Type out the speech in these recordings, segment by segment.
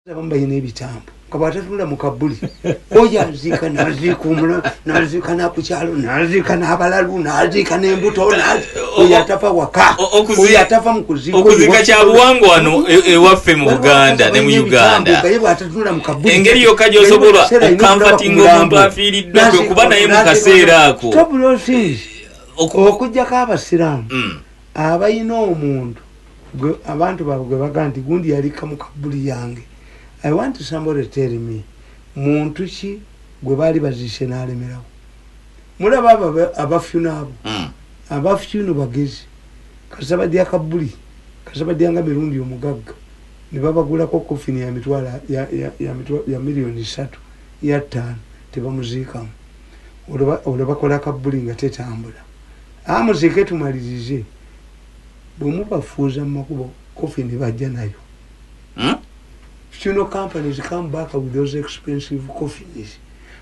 bambayina ebitambo nga bwatatula mu kabuli oyo aziika naziika omulo naziika nakukyalo naziika n'abalalu naziika n'embuto oyo atafa waka oyo atafa mu kuziika okuzika kya buwangwa wano ewaffe mu Buganda ne mu Uganda engeri yokka gy'osobola okamfatinga omuntu afiiriddwa kwe kuba naye mu kaseera ako okujjako abasiraamu abayina omuntu abantu baabwe gwe baga nti gundi yalika mu kabuli yange. I want somebody to tell me muntu ki gwe bali bazishe n'alemerawo mulaba abafyuna abo abafyuno bagezi kasabadya kabuli kasabadya mirundi omugagga ne babagulako kofini ya mitwala ya milioni 3 ya 5 tebamuziikamu olwo bakola kabuli nga tetambula amuzike tumalirize bwe mubafuuza mu makubo kofini bajja nayo. Funeral companies come back with those expensive coffins.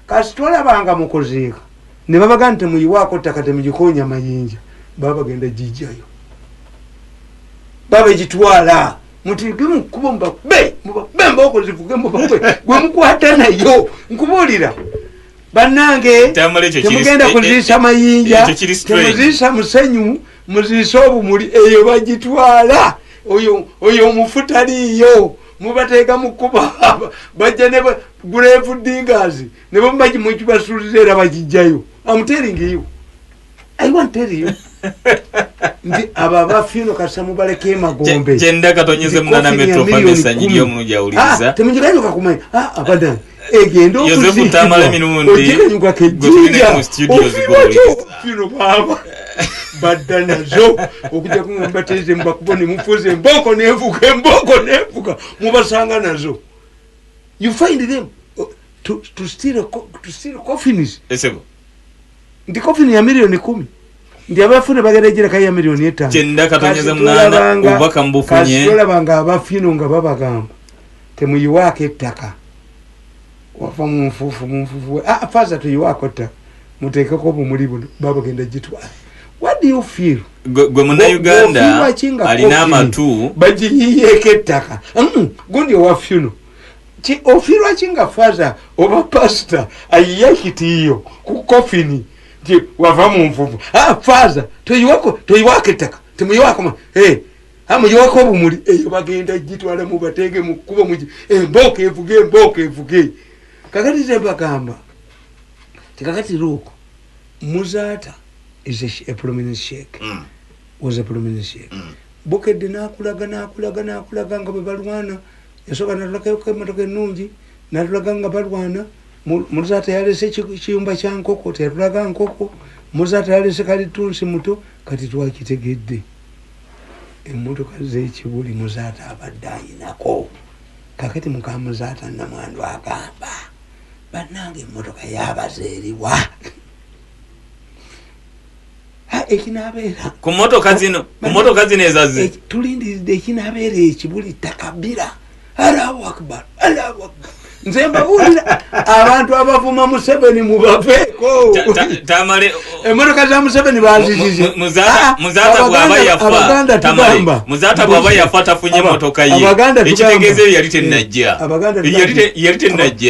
Kasi tolabanga mukozeeka ne babaga nti muyiwaako ttaka temugikonya mayinja baba genda jijjayo baba gitwala mutige mukubo mbabe mboko zivuge mbabe gwe mukwata nayo nkubuulira bannange temugenda kuzisa mayinja temuzisa musenyu muzisa obumuli eyo bagitwala oyo mufutaliyo mubateeka mukuba bajja ne grave diggers ne bambaji mu kibasulize era bagijjayo. I'm telling you, I want to tell you ndi ababa fino kasamu baleke magombe jenda katonyeze munana metro famesa nyinyo munujja uliza temunjikanyo kakumanya abadan egendo Yosefu Tamale minundi ojenyuka kejija mu studios go fino baba badana zo okujja kumbateze mbakubone mufuze mboko nevuka mubasanga nazo. You find them to steal coffins. Esebo ndi coffin ya milioni 10 ndi abafuna bagerejera kaya milioni 5 jenda katonyeza munana ubaka mbufunye kasola banga abafino nga babagamba temuyiwake ettaka wafa mumfufu faza tuyiwako ttaka muteekeko obumuli buno baba genda gitwala. What do you feel? Gwe muna Uganda alina amatu bagiyiyeeko ettaka gundi owafyuno ofirwa kinga faza oba pastor ayiyakitiyo ku kofini ti wava mu nvuvu faza toyiwako ettaka temuyiwako amuyiwako obumuli eyo bagenda gitwala mu bateege mu kubo mu embooka evuge kakati zembagamba tikakati luuko Muzaata is a prominent sheikh. Was a prominent sheikh. Bukedde nakulaga nga bebalwana yasoka natulaka emotoka ennungi natulaga nga balwana. Muzaata yalese kiyumba kya nkoko tetulaga nkoko. Muzaata yalese kalitunsi muto kati twakitegedde emmotoka z'ekibuli Muzaata abadde ayinako. Kakati muka Muzaata namwandu agamba bannange emmotoka yabazeeriwa ekinabeera ku motoka zino ezazi tulindiridde ekinabeera ekibuli takabira. Allahu akbar nze mbabuulira abantu abavuma Museveni mubaveeko Tamale emmotoka za Museveni bazizize Muzaata bw'aba yafa Muzaata bw'aba yafa tafunye motoka ye ekitegeeze yali tennajja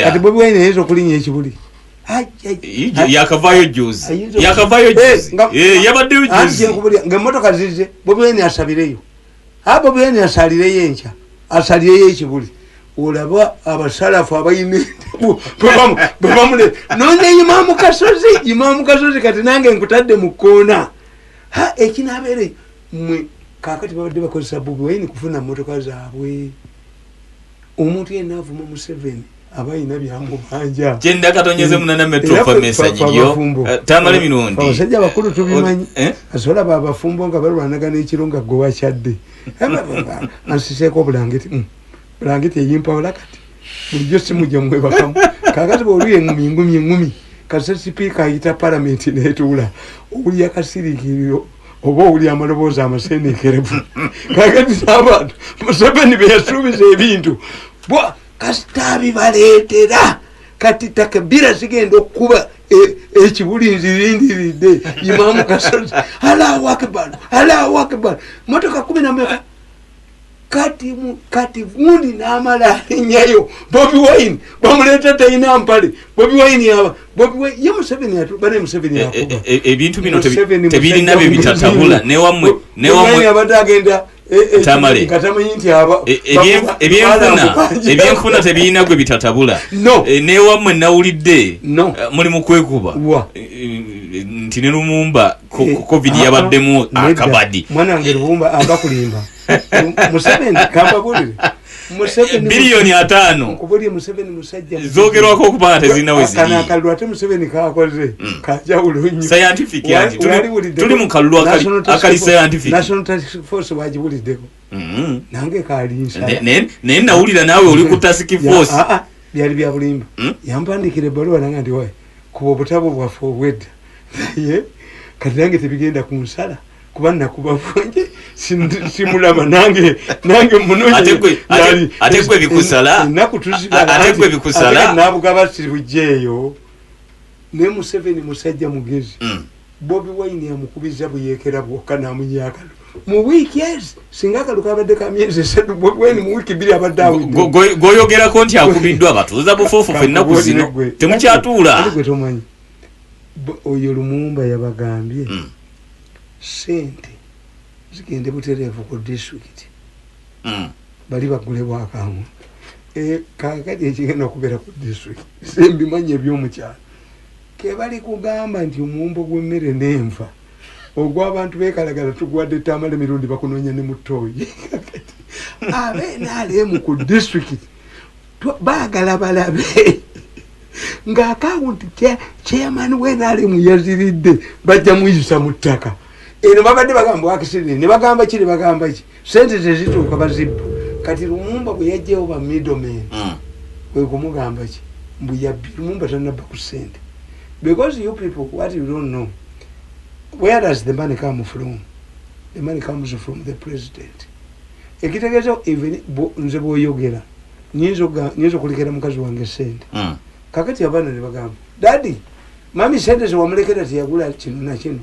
kati Bobi Wine yezo okulinnya ekibuli yakavayo juzi yabaddeyo juzi ng'emmotoka zize Bobi Wine asabireyo Bobi Wine asalireyo enkya asalireyo ekibuli olaba abasalafu abayine bwebamule nonye Imamu Kasozi kati nange nkutadde mu kkoona ekinabeere mwe kakati babadde bakozesa Bobi Wine kufuna mmotoka zaabwe. Omuntu yenna avuma Museveni abayina byamubanja jenda katonyeze munana metro famesa nyinyo Tamale minundi abasajja bakulu tubimanyi asobola babafumbo nga balwanagana ekiro nga gwe wakyadde ansiseeko bulangiti eyimpawula kati bulijjo simujja mwebakamu kakati bw'oli engumi kasa sipiika ayita palamenti neetuula owuli akasiriikiriro oba owuli amaloboozi amaseeneekerevu kakati n'abantu Museveni be yasuubiza ebintu kasita bibaleetera kati takbira zigenda okuba ekibuli nzirindiridde Imamu Kasozi Allahu akbar motoka 10 kati gundi n'amala alinyayo Bobi Wine bamuleta talina mpale Bobi Wine yaba Bobi Wine ye Museveni bane Museveni yakuba ebintu bino tebirina bye bitatabula ne wamwe abadagenda Tamale katamanyi nti aba ebyenfuna tebirina gwe bitatabula ne wamwe nawulidde muli mu kwekuba nti ne Lumumba covid yabaddemu akabadi mwana ngeri Lumumba agakulimba Museveni kamba bulire Museveni bilioni 5 kubuli Museveni musajja zogerwako okubanga tezina wezi kana kalwa te Museveni kakoze kajawulo nnyo scientific yanti tuli mu kalwa akali scientific National Task Force wajibuliddeko nange kalinsa ne nawulira nawe oli ku task force byali bya bulimba yampandikire baluwa nanga ndi wae kuba obutabo bwa forward ye kati nange tebigenda kunsala kubana kubavunje simulama nange munonye atekwe bikusala nakutuziba atekwe bikusala nabugaba sibujeyo ne Museveni musajja mugezi Bobi Wine yamukubiza buyekera bwokka namunyaka mu weekends singa kalukabadde ka myezi 3 Bobi Wine mu wiki 2 abadawo goyogera ko nti akubiddwa batuza bufofu fennaku zino temukyatuula aligwe tomanyi oyo Lumumba yabagambye sente zigende buterevu ku district bali bagule bwakamu kakati ekigenda okubeera ku district sembimanye ebyomukyalo ke bali kugamba nti omumbo gw'emmere n'enva ogw'abantu beekalagala tugwadde Tamale mirundi bakunoonya ne mutoyi abenaalemu ku district baagala balabe ng'akawunti chairman w'enaalemu yaziridde bajja muyisa mu ttaka eno babadde bagamba wakisiri ne bagamba ki sente tezituuka bazibba kati Lumumba bwe yajjayo ba middleman kwe kumugamba ki mbu yabbi Lumumba tanabba ku sente because you people what you don't know where does the money come from? The money comes from the president. Ekitegezo even nze boyogera nyizo kulikera mukazi wange sente kakati abana ne bagamba daddy mami sente zo wamulekera tiyagula kino na kino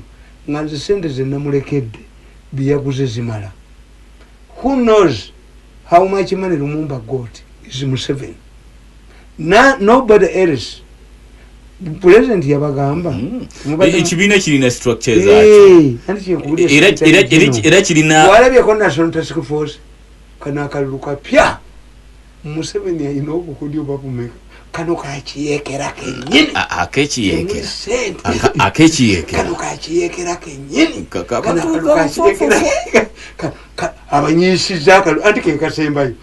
nganze sente ze namulekedde biyaguze zimala. Who knows how much money Lumumba got is Museveni. Nobody else. President yabagamba ekibina kirina structure zaakyo era kirina walabye ko National Task Force kana akaluka pya Museveni ayina obukudi obabumeka kano kakiyekera kenyini akekiyekera kano kakiyekera kenyini abanyisiza anti kekasembayo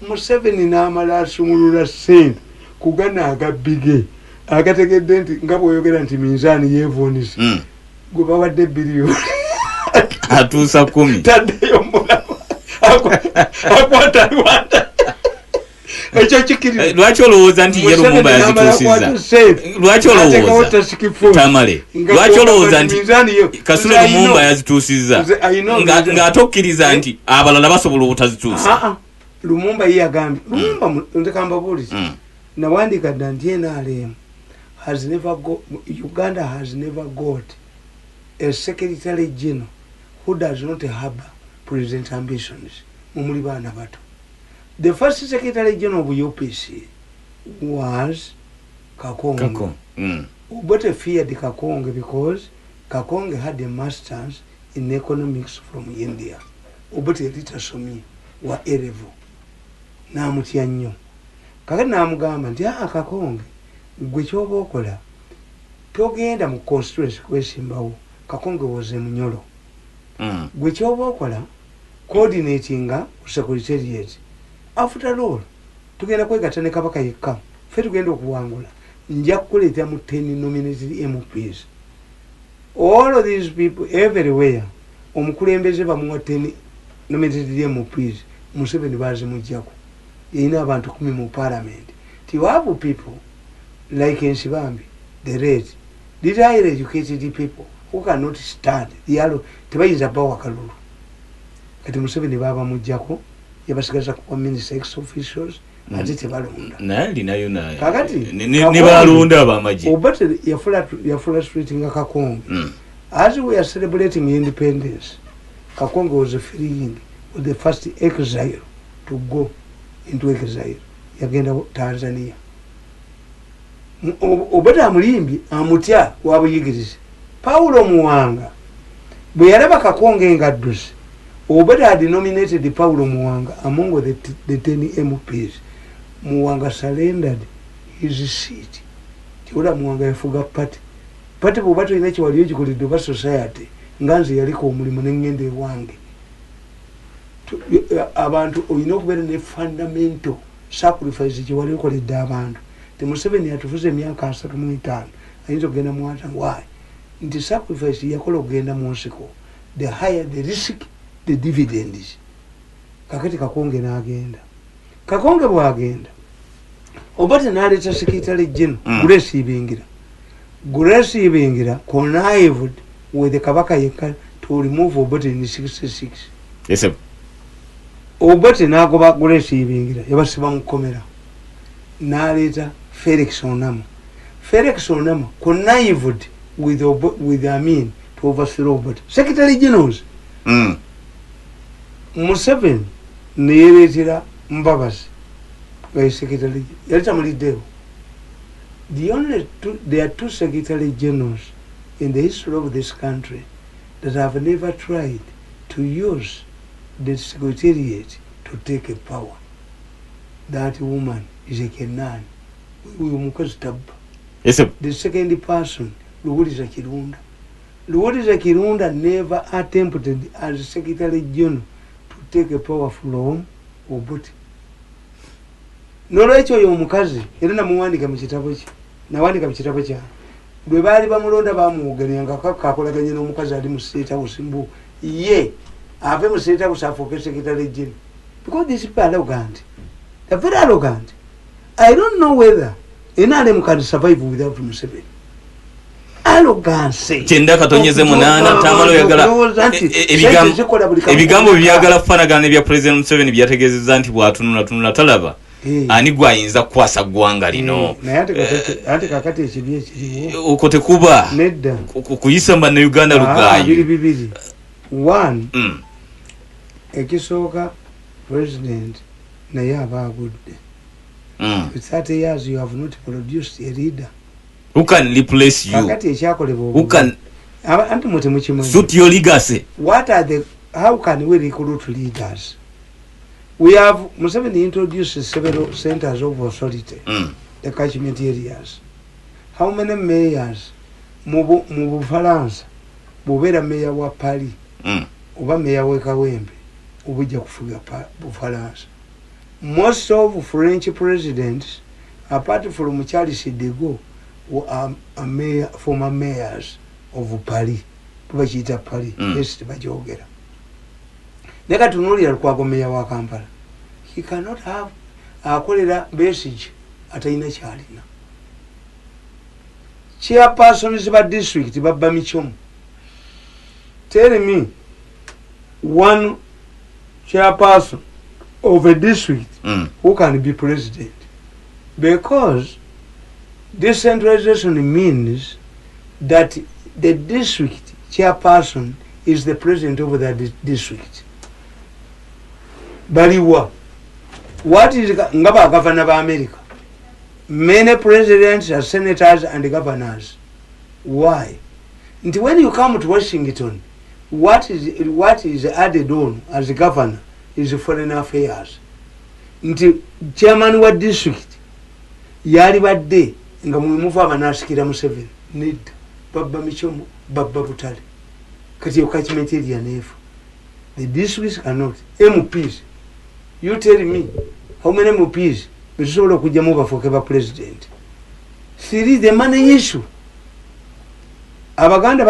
Museveni n'amala asumulula sente kugana agabige akategedde nti nga bw'oyogera nti minzaani yeevuunisa gwe bawadde biliyoni atuusa 10 taddeyo mulaba akwata Rwanda ekyo kikiri lwaki olowooza nti ye Lumumba yazituusizza lwaki olowooza Tamale lwaki olowooza nti Kasule Lumumba yazituusizza ng'ate okkiriza nti abalala basobola obutazituusa Lumumba ye yagambye Lumumba ndekamba bulizi nawandika dda nti NRM has never got, Uganda has never got a secretary general who does not harbor president ambitions. Mumulibana bato. The first secretary general of UPC was Kakonge. But feared Kakonge because Kakonge had a master's in economics from India. But Rita Somi wa erevo. Na mutya nnyo. Kakati namugamba nti Kakonge gwe kyoba okola togenda mu constituency kwesimbawo. Kakonge woze Munyolo. Gwe kyoba okola coordinatinga secretariat. After all tugenda kwegatta ne Kabaka yekka ffe tugenda okuwangula nja kukuleeta mu 10 nominated MPs. All of these people everywhere omukulembeze bamuwa 10 nominated MPs Museveni bazimujjako yina abantu 10 mu parliament. Tiwabu people like Nsibambi the rate these are educated people who cannot stand yalo tebayinza bawa kalulu kati Museveni baba mujjako yabasigaza ku minister ex officials ate tebalonda nali nayo naye kakati ne balonda abamaji obate ya frustrating Kakonge as we are celebrating independence Kakonge was feeling was the first exile to go into exile. Yagenda Tanzania. Obata amulimbi amutya wabuyigirize. Paulo Muwanga bwe yalaba Kakonge ngaddusi. Obata had nominated Paulo Muwanga among the 10 MPs. Muwanga surrendered his seat. Tiwula Muwanga yafuga party. Party bw'obato ina kiwaliyo kikoledde ba society nganze yaliko omulimu n'engenda ewange. Abantu olina okubeera ne fundamental sacrifice kiwali okoledde abantu. Museveni yatufuze emyaka 35 ayinza okugenda mu wata why nti sacrifice yakola okugenda mu nsiko the higher the risk the dividends. Kakati Kakonge n'agenda. Kakonge bw'agenda Obata n'aleeta secretary general Grace Ibingira connived with the Kabaka Yekka to remove Obata in 66. Yes, sir. Obata n'agoba Grace Ibingira yabasiba mu komera n'aleeta Felix Onama. Felix Onama connived with Amin to overthrow Obata. Secretary Generals. Museveni neyereetera Mbabazi by Secretary yaleta muliddewo. There are two Secretary Generals in the history of this country that have never tried to use the Secretariat to take a power. That woman is a Kenan. Yes, sir. The second person, Luwuliza Kirunda. Luwuliza Kirunda never attempted as Secretary General to take a power from Obote. Nolwekyo oyo omukazi era namuwandika mu kitabo kye. Nawandika mu kitabo kya. Bwe baali bamulonda bamuwogeranga kakolaganye n'omukazi ali mu State House mbu ye ave mu State House afuuke Secretary General. Because these people are arrogant. They're very arrogant. I don't know whether NRM can survive without Museveni. Arrogance. Chenda katonyeze munana tamalo yagala ebigambo byagala fanagana bya President Museveni byategezeza nti bwatunula talaba. Ani gwayinza kwasa gwanga lino. Ate kakati ekibye kiriwo. Okote kuba. Nedda. Kuyisa mba na Uganda lugayi. Bibiri. One. Ekisooka president naye abagudde. For 30 years you have not produced a leader. Who can replace you? Kakati ekyakolebwa. Who can anti muti mukimanyi. suit your legacy? How can we recruit leaders? We have Museveni introduced several centers of authority, the catchment areas. How many mayors? Mu France, bubera mayor wa Paris, oba mayor wa Kawempe, obujja kufuga France. Most of French presidents, apart from Charles de Gaulle, were former mayors of Paris. Tubakiyita Paris, yes, tebajogera. Neka tunulira lukwago meya wa Kampala. He cannot have akolera message atayina kyalina. Chairpersons ba district babba michomo. Tell me one chairperson of a district who can be president. Because decentralization means that the district chairperson is the president of that district. Baliwa. What is ngaba governor of America? Many presidents are senators and governors. Why? And when you come to Washington, what is added on as a governor is foreign affairs. Nti chairman wa district yali badde nga mumuva abanasikira Museveni need babba michomo babba butale kati okachimenti eri yanefu. The districts cannot. MPs, you tell me how many MPs bisobola kujja mu bafuke ba president. Siri the money issue. Abaganda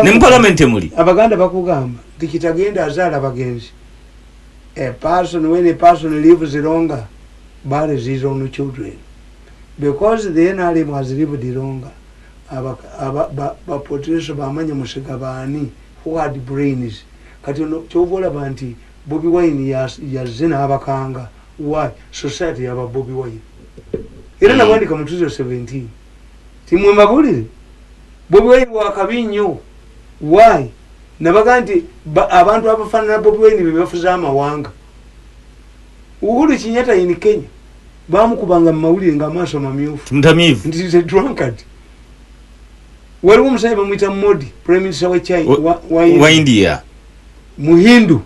bakugamba tikitagenda azala bagenzi. A person, when a person lives longer, buries his own children. Because the NRM has lived longer, potential bamanya musigabani who had brains. Kati chobola banti Bobi Wine yazina abakanga. Why? Society yaba Bobi Wine. Era nabandika mu 2017. Timwe mabulire. Bobi Wine wakabinyo. Why? Nabaga nti abantu abafanana Bobi Wine bebafuza amawanga. Uhuru Kenyatta in Kenya bamukubanga mu mawulire nga amaaso mamyufu mtamivu nti is a drunkard. Waliwo omusajja bamuyita Modi, prime minister wa China wa India, muhindu,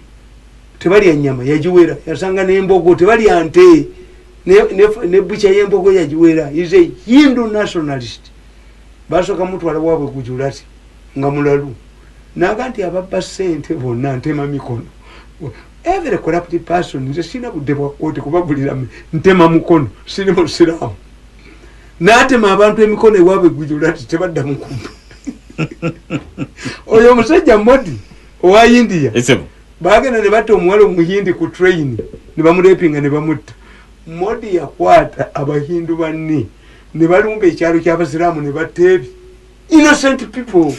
tebalya nyama yagiwera, yasanga n'embogo tebalya nte ne bucha y'embogo yagiwera. Is a Hindu nationalist. Basooka mutwala waabwe Gujarati nga mulalu naga nti ababba ssente bonna ntema mikono. Every corrupt person nze sina budde bwa kooti kubagulira ntema mukono, siri musiraamu. N'atema abantu emikono ewaabwe Gujarati tebadda mukumbi. Oyo omusajja Modi owa India bagenda ne batta omuwala omuyindi ku train ne bamulepinga ne bamutta. Modi yakwata abahindu banne ne balumba ekyalo ky'abasiraamu ne bateebi innocent people.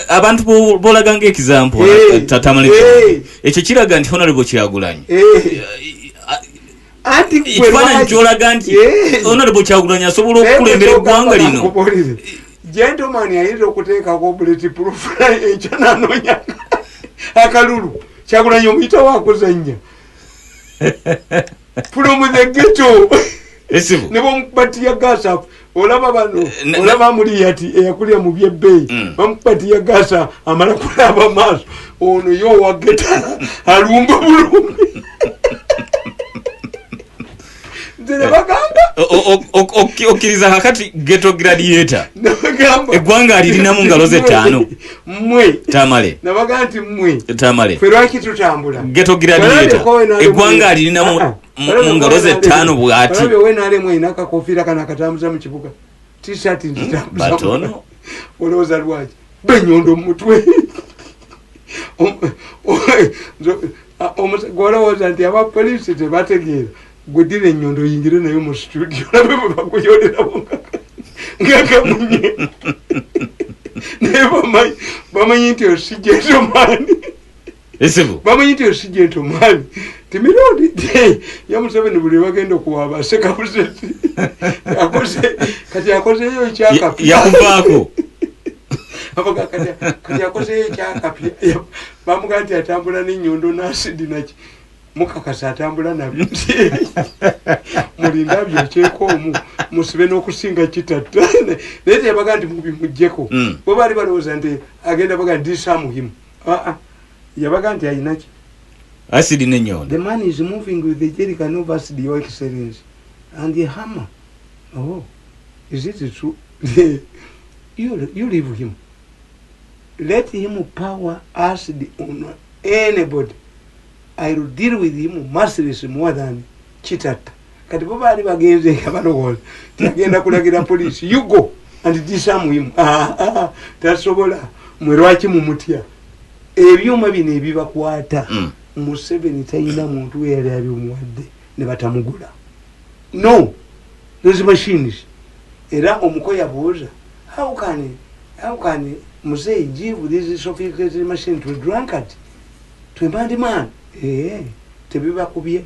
Abantu bolaga ng'example tatamale ekyo kiraga nti Honorable Kyagulanyi ekifaananyi kyolaga nti Honorable Kyagulanyi asobola okukulembera eggwanga lino. Gentleman ayinza okuteekako bulletproof ekyo nanoonya akalulu Kyagulanyi omuyita waakuzannya from the ghetto ne bamukubatiya gasa. Olaba bano olaba muli yati eyakulya mu byebbeeyi bamukubatiya gasa amala kulaba maaso ono yo wageta alumba bulumbi. Okkiriza kakati ghetto gladiator eggwanga lirinamu ngalo ze ttaano mmwe tamale nabaga nti mmwe tamale ffe lwaki tutambula ghetto gladiator eggwanga lirinamu mu ngalo ze ttaano bw'ati wenaalemu ayina akakofiira kana akatambuza mu kibuga t-shirt ntitambuza batono olowooza lwaki benyondo mu mutwe gwolowooza nti abapoliisi tebategeera gwedira enyondo yingire nayo mu studio nabe bakuyolerawo ngakamunye naye bamanyi nti osijentomani bamanyi nti osijentomani timirundi ya Museveni buli bagenda okuwaaba asekabuzeti kati akozeyo ekyakapya yakuvaako kati akozeyo ekyakapya bamugaa nti atambula n'ennyondo n'asidi naki mukakasa atambula nabyo mulinda byokyekomu musibe n'okusinga kitatta naye teyabaga nti mubimuggyeko bo baali balowooza nti agenda baga ndisamuhimu yabaga nti ayinaki acid n'ennyondo. The man is moving with the jerrycan of acid, your excellency, and the hammer. Oh, is it true? You leave him. Let him power acid on anybody. I will deal with him mercilessly more than Chitata. Kati bo baali bagenze abalowooza tagenda kulagira police. You go and disarm him. Tasobola mwe lwaki mumutya. Ebyuma bino ebibakwata. Museveni tayina muntu yali abimuwadde ne batamugula. No, those machines. Era omukoya booza. How can Museveni give this sophisticated machine to a drunkard? To a mad man? Tebiba kubye.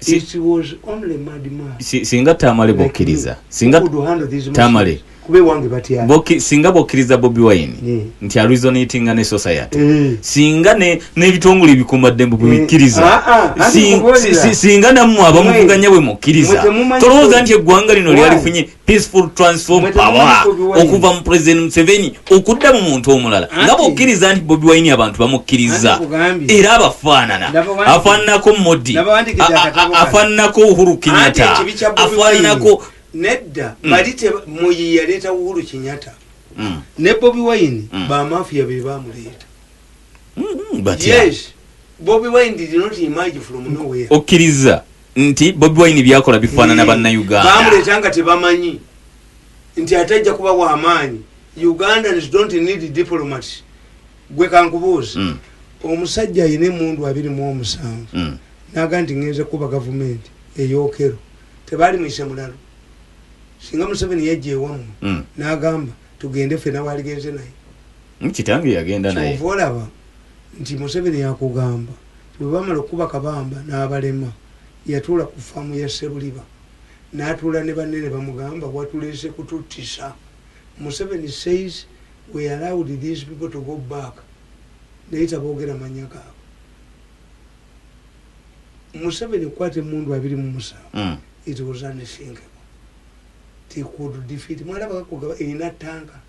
It was only mad man. Singa tamale bokkiriza. Singa tamale. Singa bokkiriza Bobi Wine nti areasonatinga ne society singa n'ebitongole ebikuumadde mbu bikkiriza singa nammwe abamuvuganya bwe mukkiriza tolowooza nti eggwanga lino lyalifunye peaceful transform power okuva mu President Museveni okudda mu muntu omulala nga bokkiriza nti Bobi Wine abantu bamukkiriza era abafaanana afaananako Modi afaananako Uhuru Kenyatta afaananako nedda balite muyi yaleta Uhuru Kenyatta ne Bobi Wine ba mafia be bamuleeta yes Bobi Wine did not emerge from nowhere okkiriza nti Bobi Wine byakola bifaanana banna Uganda bamuleeta nga tebamanyi nti atajja kuba wa amaanyi. Ugandans don't need diplomats. Gwe kankubuuza omusajja ayina emundu 27 naga nti ngenze kuba gavumenti eyokero tebali mwise mulalo singa Museveni yajja ewamu n'agamba tugende ffena waaligenze naye kitange yagenda naye olaba nti Museveni yakugamba bwe bamala okuba kabamba n'abalema yatuula ku faamu ya Ssebuliba n'atuula ne banne ne bamugamba watuleese kututtisa. Museveni says we allowed these people to go back naye taboogera mannya gaabwe Museveni kwate mundu 27 it was unthinkable. They could defeat mwalaba ko ina tanka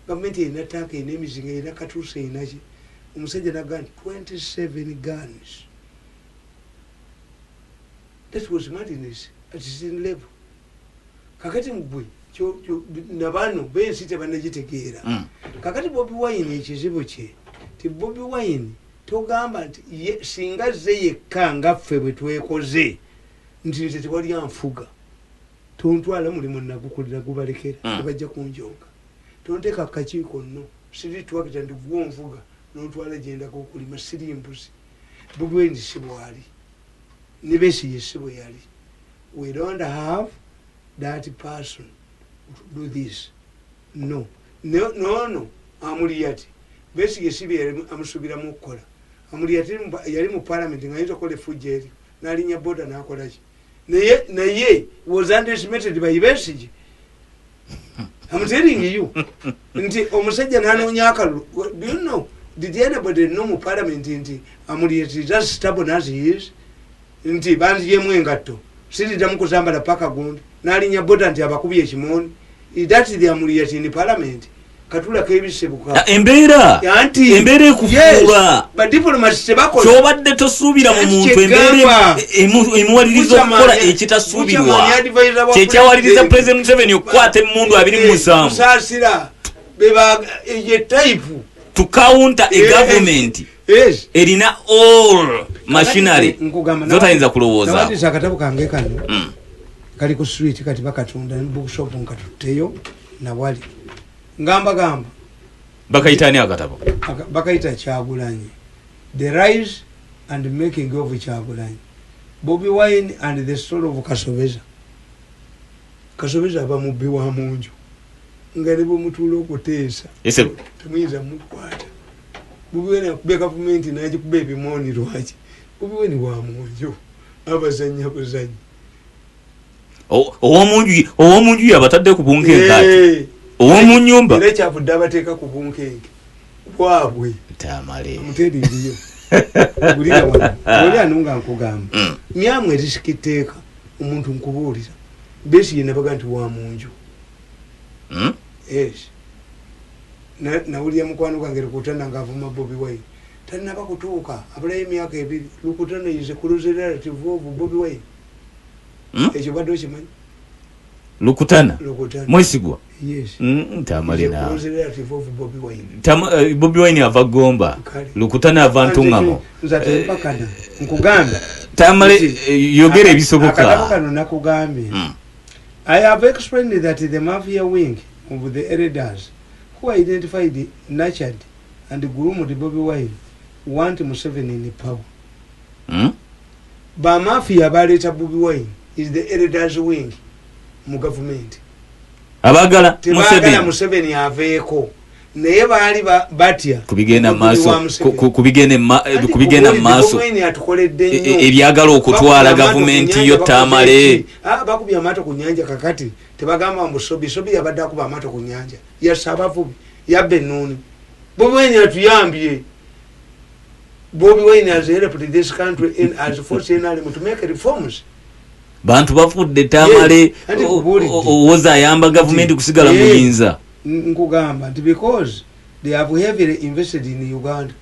government ina tanka ina mizinga ina katuse inaje umusajja na gun 27 guns. That was madness at its level. Kakati mbwe nabano bensite banagitegeera. Kakati Bobi Wine ekizibu kye ti Bobi Wine togamba nti singa ze yekka ngaffe bwe twekoze nti tetwali anfuga tontwala mulimu nagukulira gubalekera bajja kunjonga tonteka akakiiko nno siri twakita ndi gwonvuga nontwala genda kokulima siri mbuzi. Bobi Wine sibwali ne Besigye sibwe yali. We don't have that person to do this. No amuliyati Besigye sibe amusubira mu kola amuliyati yali mu parliament ngayito kole fujeri nalinya boda nakola ki naye was underestimated by Besigye. I'm telling you nti omusajja nanonya akalu. Do you know, did anybody know mu parliament nti amuliyati just stubborn as he is nti banzi yemwe ngatto siri damu kuzambala paka gundi nalinya boda nti abakubi ekimoni idati the amuliyati in parliament katula kebisebuka embeera ekufuula but diplomats tebako kyobadde tosuubira mu muntu embeera emuwaliriza okukola ekitasuubirwa kyekyawaliriza President Museveni okukwata emmundu 27 musaasira beba ye type to counter a government erina all machinery zotayinza kulowooza. Nawatiza akatabo kange kano kali ku street kati bakatunda bookshop nkatuteyo na wali ngamba bakayitani akatabo bakayita Kyagulanyi, the rise and making of Kyagulanyi, Bobi Wine and the story of Kasobeza bamubbi wa munju ngale bomutulo okuteesa tumwiza mukwata. Bobi Wine akubye government naje kubebi moni lwachi Bobi Wine wa munju abazanya kuzanya owomunju yabatadde ku bunkenke owomu nyumba era kyavudde abateeka ku bunkenke bwabwe tamale muteriiriyo bulira wano oli anunga nkugamba myamwe erisikiteeka omuntu nkubuulira Besigye nabaga nti wa munju yes nawulira mukwano gwange Lukutana ng'avuma Bobi Wine tanaba kutuuka abulayo emyaka 2 Lukutana is a close relative of Bobi Wine. Ekyo badde okimanyi Lukutana mwesigwa yes tamale na close relative of Bobi Wine. Bobi Wine ava Gomba Lukutana ava Ntungamo nzate mpakana nkugamba tamale yogera ebisoboka akakano nakugambe. I have explained that the mafia wing of the elders who identified, nurtured and groomed Bobi Wine want Museveni in power. Ba mafia baleta Bobi Wine is the elders wing mu government. Abagala Museveni aveeko naye baali batya kubigenda maaso ebyagala okutwala gavumenti yo tamale bakubya amato ku nyanja kakati tebagamba mbusobi yabadde akuba amato ku nyanja yasaba vubi yabbe nuni. Bobi Wine atuyambye. Bobi Wine has helped this country in as force in to make reforms. Bantu bafudde tamale owoza ayamba gavumenti kusigala muyinza. Nkugamba nti because they have heavily invested in Uganda.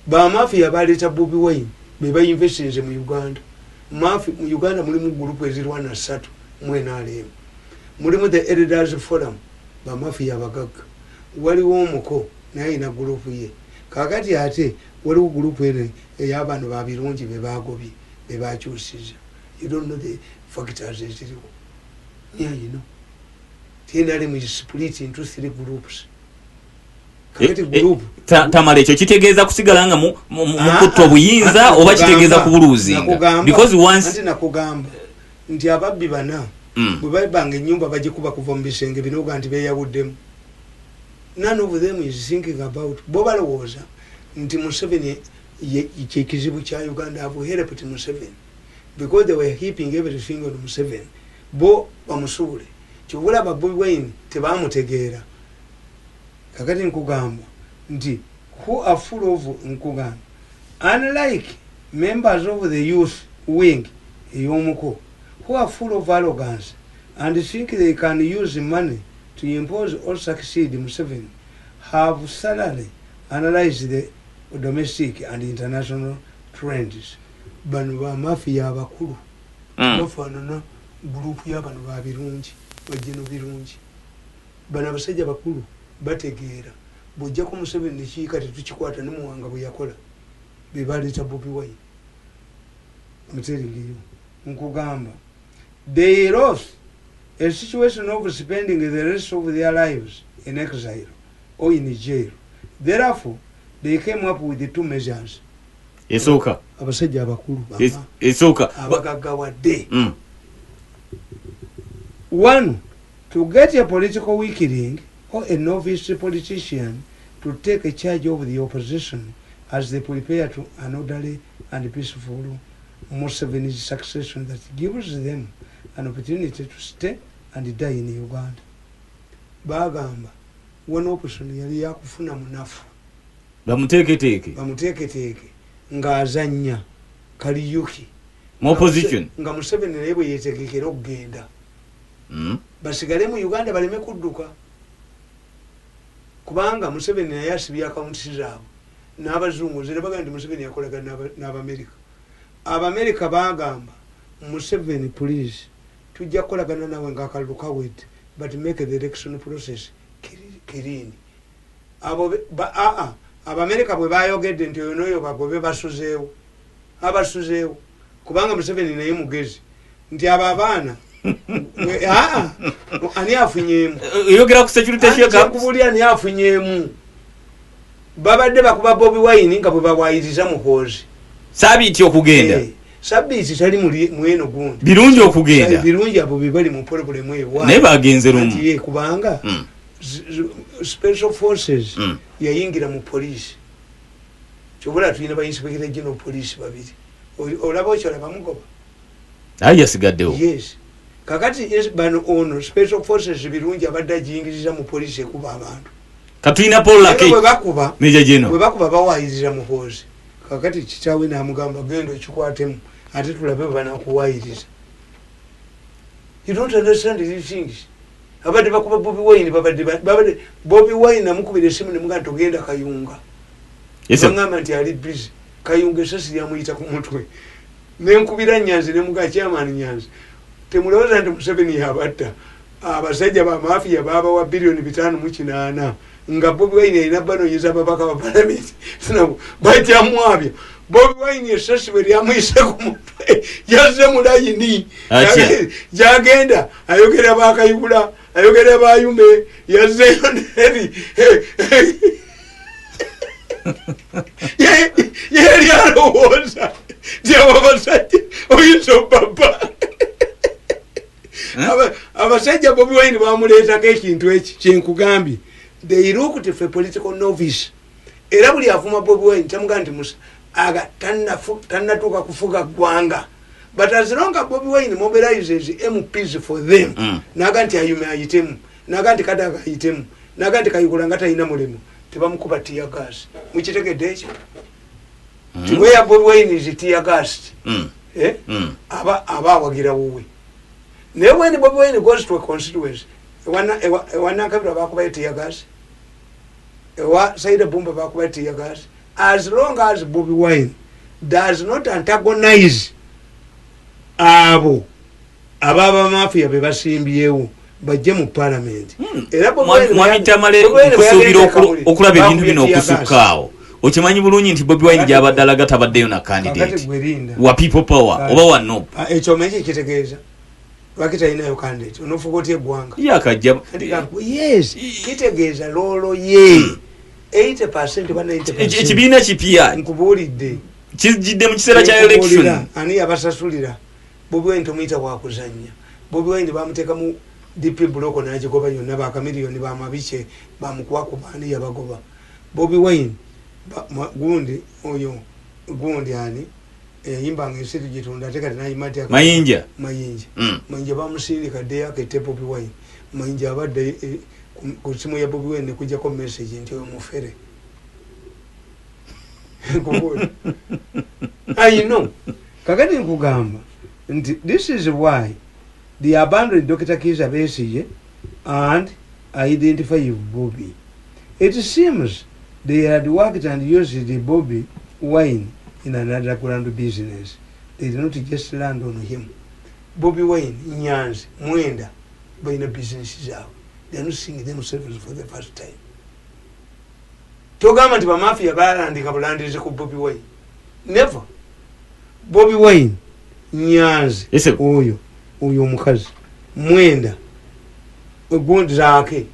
Ba mafia baleta Bobi Wine beba invested mu Uganda. Mu Uganda mulimu group ezirwana 3 mwena alemu. Mulimu the Elders Forum ba mafia abagaga. Waliwo omuko naye ina group ye. Kakati ate waliwo group ene ey'abantu babirungi bebagobye bebakyusiza. You don't know the factors eziriwo. Yeah, you know. TNRM is split into 3 groups. Group. Tamale ekyo kitegeeza kusigala nga mukutwa obuyinza oba kitegeeza kubuluuzinga because once anti nakugamba nti ababbi bana bwe babanga ennyumba bagikuba kuva mu bisenge binoga nti beyawuddemu. None of them is thinking about bo balowooza nti Museveni kyekizibu kya Uganda have helped Museveni because they were heaping everything on Museveni bo bamusuule kyobula ba Bobi Wine tebamutegeera. Kakati nkugamba nti who are full of nkugamba unlike members of the youth wing eyomuko who are full of arrogance and think they can use money to impose or succeed Museveni have thoroughly analyzed the domestic and international trends. Bano ba mafia abakulu bafaanana group y'abantu ba birungi bajjeno birungi bano abasajja bakulu bategeera bujja ku Museveni nekiika tetukikwata ne muwanga bwe yakola be baleeta Bobi Wine. I'm telling you, nkugamba they lost a situation of spending the rest of their lives in exile or in jail. Therefore, they came up with the two measures. Esoka. Abasajja abakulu. Esoka. Abagagawadde. One, to get a political weakling or a novice politician to take a charge of the opposition as they prepare to an orderly and peaceful Museveni's succession that gives them an opportunity to stay and die in Uganda. Bagamba, one option yali yakufuna munafu. Bamuteeketeke ng'azannya Kaliyuki. Mu opposition. Nga Museveni naye bwe yeetegekera okugenda. Basigale mu Uganda baleme kudduka. Kubanga Museveni naye asibye akawunti zaabwe. N'abazungu nze bagamba nti Museveni yakolagana n'Abamerika. Abamerika bagamba Museveni please tujja kukolagana nawe ng'akalulu kawedde but make the election process clean. Abamerika bwe bayogedde nti oyo n'oyo bagobe basuzeewo abasuzeewo kubanga Museveni naye mugezi nti abo abaana ani afunyeemu yogera ku security shaka kubuli ani afunyeemu babadde bakuba Bobi Wine nga bwe bawaayiriza muhoozi sabiti okugenda sabiti tali mweno gundi birungi okugenda birungi abo bibali mu problem ewa naye bagenze lumu ye kubanga special forces yayingira mu police kyobula tulina ba inspector general police babiri olaba okyola bamugoba yasigaddewo yes kakati bano ono special forces birungi abadde ajingiriza mu police ekuba abantu katulina polake bwe bakuba meja jeno bwe bakuba bawaayiriza muhoozi kakati kitaawe n'amugamba genda okikwatemu ate tulabe banakuwaayiriza. You don't understand these things. Abadde bakuba Bobi Wine babadde Bobi Wine namukubira esimu ne muganda togenda Kayunga. Bangamba nti ali busy. Kayunga esasi yamuyita ku mutwe. Nenkubira Nyanzi ne muganda chairman Nyanzi. Temulowooza nti Museveni yabatta. Abasajja ba mafia baba wa bilioni 5.8 nga Bobi Wine ina bano yeza babaka ba parliament sino bajja mwabya Bobi Wine esasi bwe yamuyise ku mutwe yaze mulayini jagenda ayogera bakayibula ayogera bayume yaze yoneri yali alowooza jawabasajja oyinza baba abasajja Bobi Wine bamuleetako ekintu eki kyenkugambye they looked for political novice era buli afuma Bobi Wine tamuga nti musa aga tannatuuka kufuga ggwanga but as long as Bobi Wine mobilizes MPs for them naga nti ayume ayitemu naga nti kadaga ayitemu naga nti kayigula nga talina mulemu tebamukuba tear gas mukitegedde ekyo tiwe ya Bobi Wine is tear gas aba awagira wowe. Now when Bobi Wine goes to a constituency, one capital bakuba tear gas, side bomba bakuba tear gas, as long as Bobi Wine does not antagonize abo ababa mafia be basimbyewo bajje mu parliament. Era Mwami Tamale kusuubira okulaba ebintu bino okusukaawo. Okimanyi bulungi nti Bobi Wine gy'abadde alaga tabaddeyo na candidate wa people power oba wa NOP. Ekyo menye kitegeeza wakita inayo candidate onofugote eggwanga yakajja yes kitegeeza lolo ye 80% bana 80% ekibiina kipya nkubulidde kijidde mu kiseera kya election ani abasasulira Bobi Wine tomuyita wakuzanya Bobi Wine bamuteeka mu DP block n'agigoba yonna bakamiliyoni bamabiche bamukwako bani yabagoba Bobi Wine gundi oyo gundi ani yimbanga esitu gitunda teka tinayimati mayinja mayinja bamusirika de yake te Bobi Wine mayinja abadde ku simu ya Bobi Wine kujja ko message nti oyo mufere I know kakati nkugamba nti this is why they abandoned Dr. Kizza Besigye and identify Bobby. It seems they had worked and used Bobby Wine in another grand business. They did not just land on him. Bobby Wine, Nyanzi, Mwenda, but in a business out. They are not seeing themselves for the first time. Togama to mafia and the Kabuland is called Bobby Wine. Never. Bobby Wine, Nyanzi, Oyo Mukazi, Mwenda, Ogun Zake.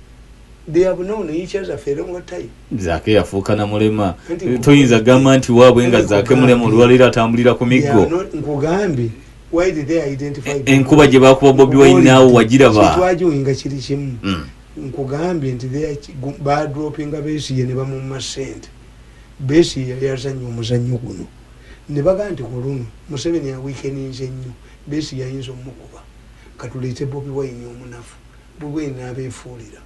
They have known each other for a long time. Zake yafuuka na mulema. Toyinza gamba nti waabwe nga Zake mulema olwalira atambulira ku miggo. Nkugambi, why did they identify? Enkuba gye baakuba Bobby Wine naawo wagiraba. Kitwajoyinga kiri kimu. Nkugambi nti badropinga Besigye ne bamumma ssente. Besigye yali azannya omuzannyo guno. Ne baga nti ku luno Museveni awiikeninze nnyo. Besigye ayinza omukuba. Katuleete Bobby Wine omunafu. Bobby Wine n'abeefuulira.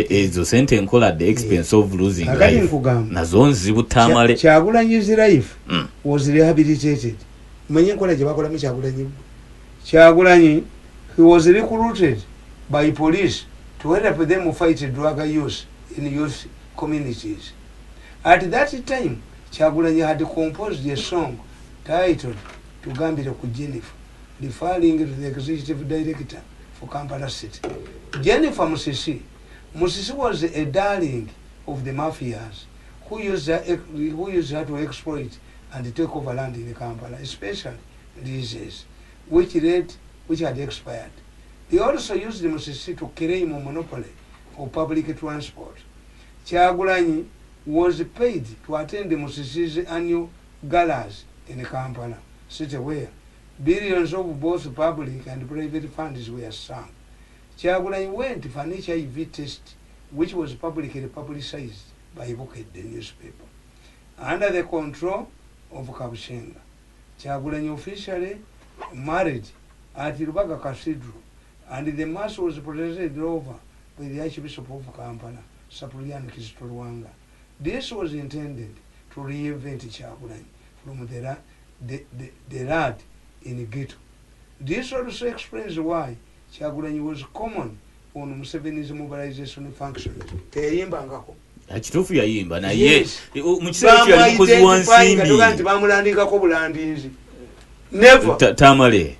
Ezo sente nkola the expense of losing life. Nazo nzibu tamale. Kyagulanyi's life was rehabilitated. Mwenye nkola gye bakola mu Kyagulanyi. Kyagulanyi, he was recruited by police to help them fight drug use in youth communities. At that time, Kyagulanyi had composed a song titled Tugambire ku Jennifer, referring to the executive director for Kampala City. Jennifer Musisi was a darling of the mafias who used her to exploit and take over land in Kampala, especially leases, which had expired. They also used Musisi to claim a monopoly for public transport. Kyagulanyi was paid to attend Musisi's annual galas in Kampala, city where billions of both public and private funds were sunk. Kyagulanyi went for an HIV test, which was publicly publicized by Bukedde, the newspaper. Under the control of Kabushenga, Kyagulanyi officially married at Rubaga Cathedral, and the mass was presided over by the Archbishop of Kampala, Cyprian Kizito Lwanga. This was intended to reinvent Kyagulanyi from the lad in the ghetto. This also explains why Kyagulanyi was common on Museveni's mobilization functions. Teyimbangako. Akitufu yayimba na ye mu kiseera kyo yali mukozi wa nsimbi. Nti bamulandingako bulandinzi. Never. Tamale.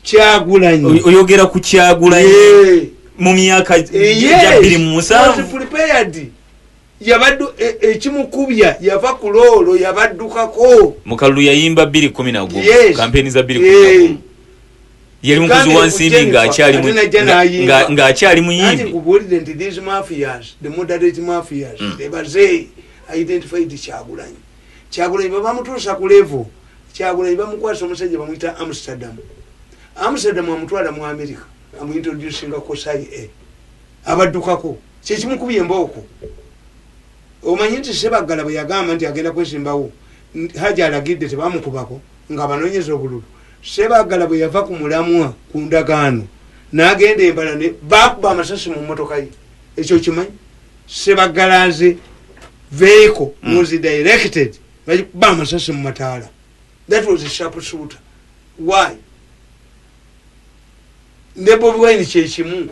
Kyagulanyi. Oyogera ku Kyagulanyi mu myaka ya 2007. Was prepared. Yabaddu ekimukubya yava ku loolo yabaddukako. Mukalulu yayimba 2011. Kampeni za 2011. Yali mukozi wa nsimbi ng'akyali muyimbi. Nkubulidde nti these mafias, the moderate mafias, they bazei identified Kyagulanyi. Kyagulanyi bamutuusa ku level. Kyagulanyi bamukwasa omusajja bamuyita Amsterdam. Amsterdam amutwala mu America. Amuintroducinga ko CIA. Abaddukako. Kyekimukubya embooko. Omanyi nti Ssebaggala bwe yagamba nti agenda kwesimbawo. Hajji alagidde tebamukubako ng'abanoonyeza obululu. Ssebaggala bwe yava ku mulamwa ku ndagaano n'agenda embala ne baakuba amasasi mu mmotoka ye. Ekyo kimanyi? Ssebaggala nze vehicle was directed bakuba amasasi mu mataala. That was a sharp shooter. Why? Ne Bobby Wine kyekimu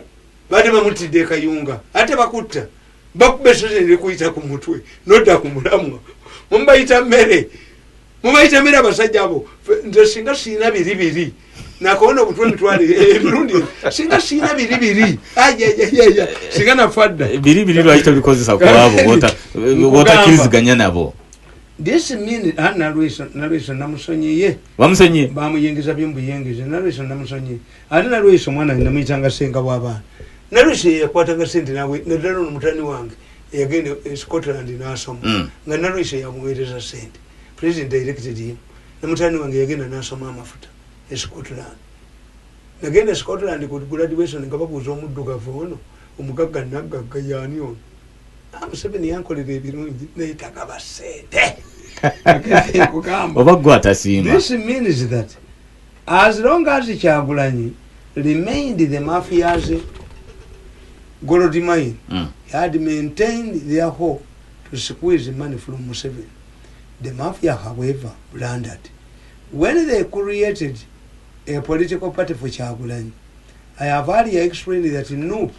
bade bamutidde Kayunga ate bakutta bakuba esozi nekuyita ku mutwe nodda ku mulamwa mubayita mmere. Mubayita mmere abasajja abo nze singa siina biribiri nakoona obutwe mitwale ebirundi singa siina biribiri ayayaya singa nafadda biribiri lwakito bikozesa ku abo wotakiriziganya nabo. This means Nalweso namusonyiye bamusonyiye bamuyingiza byembuyingize Nalweso namusonyiye ate Nalweso omwana namuyitanga senga bw'abaana. Nalweso yakwatanga sente nawe naddala omutani wange yagenda Scotland n'asoma nga Nalweso yamuweereza sente. President directed him. Namutani wange yagenda n'asoma amafuta Scotland. Nagenda Scotland ku graduation nga babuuza omuddugavu ono omugagga naggagga yaani ono. Museveni yankolera ebirungi naye tagaba sente. Oba gwe atasimba. This means that as long as Kyagulanyi remained the mafia's gold mine, had maintained their hope to squeeze money from Museveni. The mafia, however, blundered. when they created a political party for Kyagulanyi, I have already explained that NUP,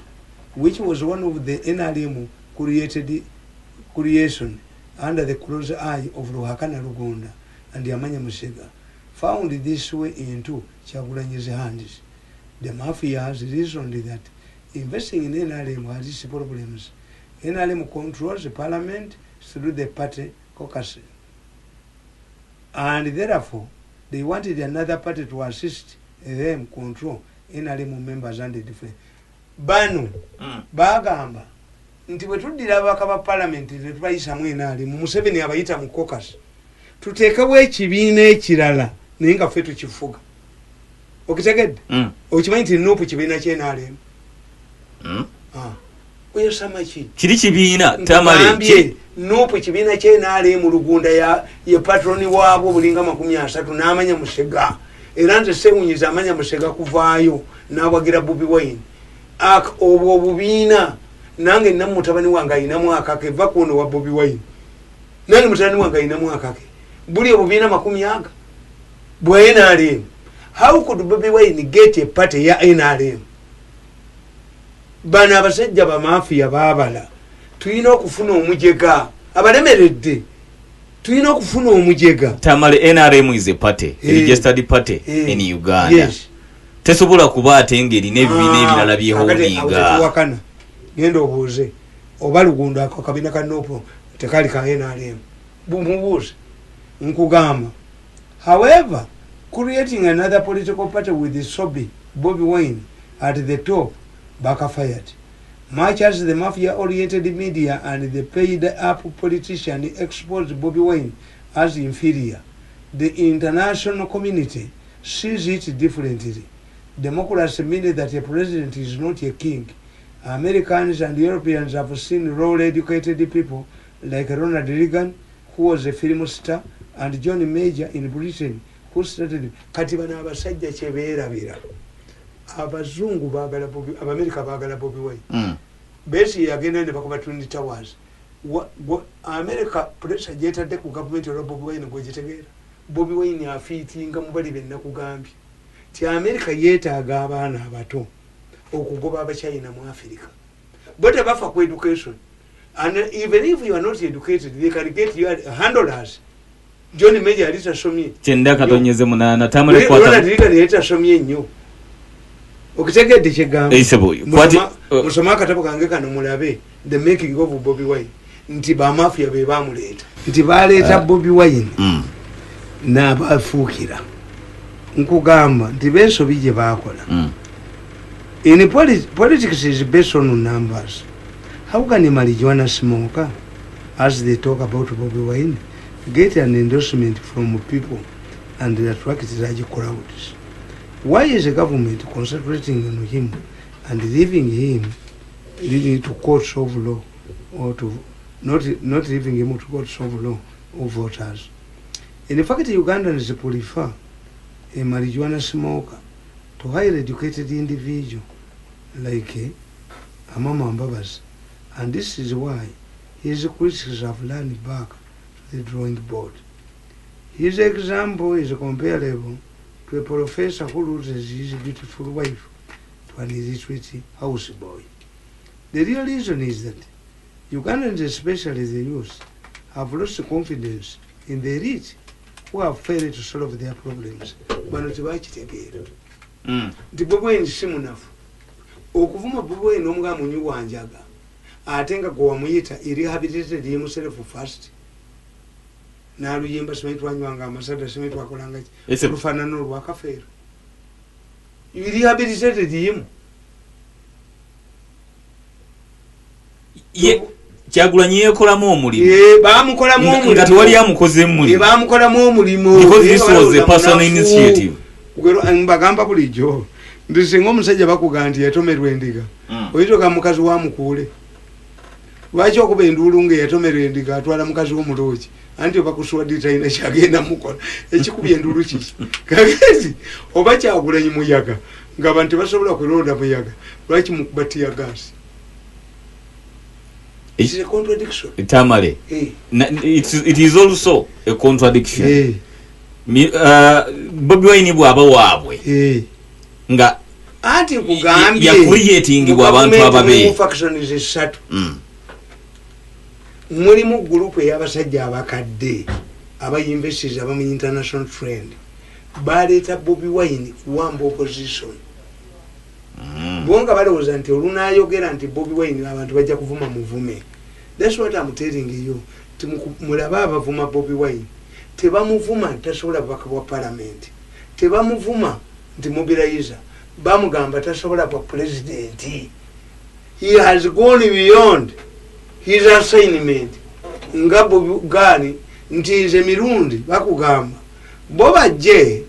which was one of the NRM creation under the close eye of Ruhakana Rugunda and Yamanya Musega, found this way into Kyagulanyi's hands. The mafia has reasoned that investing in NRM has its problems. NRM controls the parliament through the party caucus. And therefore, they wanted another party to assist them control NRM members and the different. Banu, Bagamba, nti bwetuddira abaka ba parliament tetwayisamu NRM, Museveni abayita mu caucus. Tuteekawo ekibiina ekirala naye nga ffe tukifuga. Okitegedde? Okimanyi nti NUP kibiina kye NRM. Oyo samaki. Kiri kibiina tamale. NUP kibiina kye NRM Lugunda ye patroni waabo bulinga 30 n'amanya Musega. Era nze sewunyiza amanya Musega kuvaayo n'awagira Bobi Wine. Obwo bubiina nange namutabani wange ayinamu akake va kuno wa Bobi Wine. Nange mutabani wange ayinamu akake. Buli obubiina 100 bwa NRM. How could Bobi Wine get a party ya NRM? Bana abasajja ba mafia babala. Tuyina okufuna omujega. Abalemeredde. Tuyina okufuna omujega. Tamale NRM is a party, a registered party in Uganda. Yes. Tesobola kuba atengeri n'ebibiina ebirala byehoolinga. Wakana. Genda obuuze. Oba Lugunda ako kabina ka NUP tekali ka NRM. Bumubuuze. Nkugamba. However, creating another political party with the Sobi, Bobi Wine, at the top, backfired. Much as the mafia-oriented media and the paid-up politician exposed Bobi Wine as inferior, the international community sees it differently. Democracy means that a president is not a king. Americans and Europeans have seen well-educated people like Ronald Reagan, who was a film star, and John Major in Britain, who started Katibana Abasajja Chebeera. Abazungu bagala Bobi, America bagala Bobi Wine. Besi yagenda ne bakuba Twin Towers. America pressure jetadde ku government ya Bobi Wine gwejetegeera. Bobi Wine afiitinga mubali benna kugambye. Ti America yeetaaga abaana abato okugoba abachina mu Africa. But abafa ku education. And even if you are not educated, they can get you handlers. John Major alita somye. Chenda katonyeze munana tamale kwata. Ronald Reagan alita somye nnyo. Okitegedde kyegamba. Kwati musoma katabo kange kano mulabe the making of Bobi Wine. Nti ba mafia be bamuleeta. Nti baleeta Bobi Wine. N'abafuukira. Nkugamba nti bensobi gye baakola. In politics is based on numbers. How can a marijuana smoker, as they talk about Bobi Wine, get an endorsement from people and attract large crowds? Why is the government concentrating on him and leaving him to courts of law, or to not leaving him to courts of law or voters? In fact, Ugandans prefer a marijuana smoker to highly educated individual like Amama Mbabas. And this is why his critics have learned back to the drawing board. His example is comparable to a professor who loses his beautiful wife to an illiterate houseboy. The real reason is that Ugandans, especially the youth, have lost confidence in the elite who have failed to solve their problems. Bano tebakitegeera. Nti Bobi Wine si munafu. Okuvuma Bobi Wine n'omuga munyu wanjaga. Atenga kwa muyita rehabilitated himself first. Na luyimba simanyi twanywanga amasada simanyi twakolanga ki. Lufaanana olwakafeero. You rehabilitated him. Kyagulanyi yekolamu omulimu. Bamukolamu omulimu. Nga tewali amukoze omulimu. Bamukolamu omulimu. Because this was a personal initiative. Mbagamba bulijjo. Nti singa omusajja bakugamba nti yatomerwa endiga. Oyitoka mukazi wa mukuule. Lwaki okuba enduulu ng'eyatomerwa endiga atwala mukazi w'omulooki anti oba kuswadde talina kyagenda mukola ekikubya enduulu kiki kagezi oba Kyagulanyi muyaga ng'abantu tebasobola kulonda muyaga lwaki mukuba tiyagaasi. It's a contradiction. Tamale. It is also a contradiction. Bobi Wine bwaba waabwe nga ati kugambye ya creating abantu ababe factions esatu mulimu group y'abasajja abakadde abayinvestors abamu international trend baleeta Bobi Wine kuwamba opposition bonga balowooza nti olunayogera nti Bobi Wine abantu bajja kuvuma muvume. That's what I'm telling you. Mulaba abavuma Bobi Wine tebamuvuma tasobola baka wa parliament, tebamuvuma nti mobilizer, bamugamba tasobola kwa president. He has gone beyond his assignment. Ngabo gani nti nze mirundi bakugamba boba je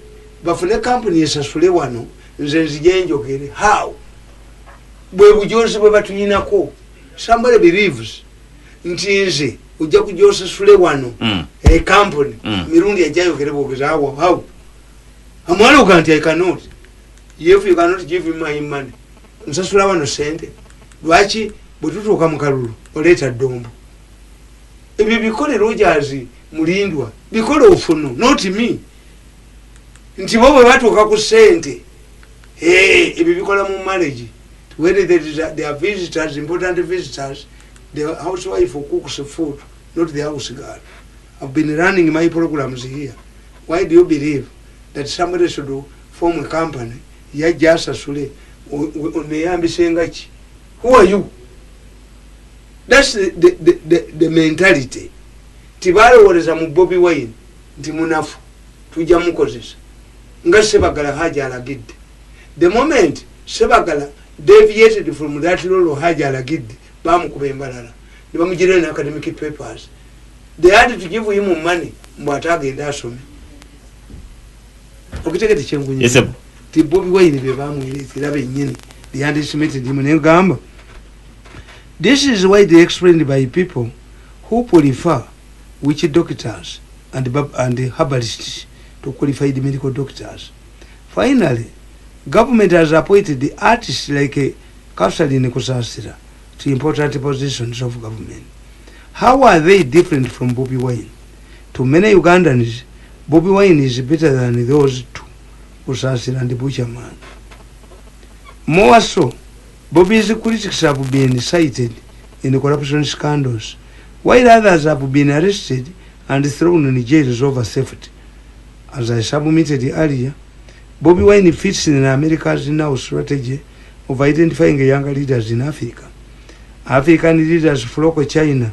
bafune company esasule wano nze nzije njogere how bwe bujozi bwe batunyinako. Somebody believes nti nze ujja kujosasule wano a company mirundi ajayogere bogeza how amwalo kanti I cannot, if you cannot give him my money nsasula wano sente lwachi bututuka mu kalulu oleta dombo. Ebyo bikole Rogers mulindwa bikole ofuno not me nti bobo batuka ku sente ebyo bikola mu marriage whether there are visitors, important visitors, the housewife who cooks food, not the house girl. I've been running my programs here. Why do you believe that somebody should form a company? Ya jasa sule oneyambi sengachi. Who are you? That's the mentality. Tibale woleza mu Bobi Wine nti munafu tujja mukozesa nga Sebagala haja alagidde. The moment Sebagala deviated from that role haja alagidde bamukuba embalala ne bamugirira na academic papers. They had to give him money mbwata agenda asome. Okitegete kyengunye. Yes sir. Ti Bobi Wine be bamuyitira bennyini the underestimated him ne ngamba. This is widely explained by people who prefer witch doctors and herbalists to qualified medical doctors. Finally, government has appointed the artists like Kapsalin Kusasira to important positions of government. How are they different from Bobi Wine? To many Ugandans, Bobi Wine is better than those two, Kusasira and Buchaman. More so, Bobi's critics have been cited in the corruption scandals, while others have been arrested and thrown in jails over theft. As I submitted earlier, Bobi Wine fits in America's now strategy of identifying younger leaders in Africa. African leaders flock to China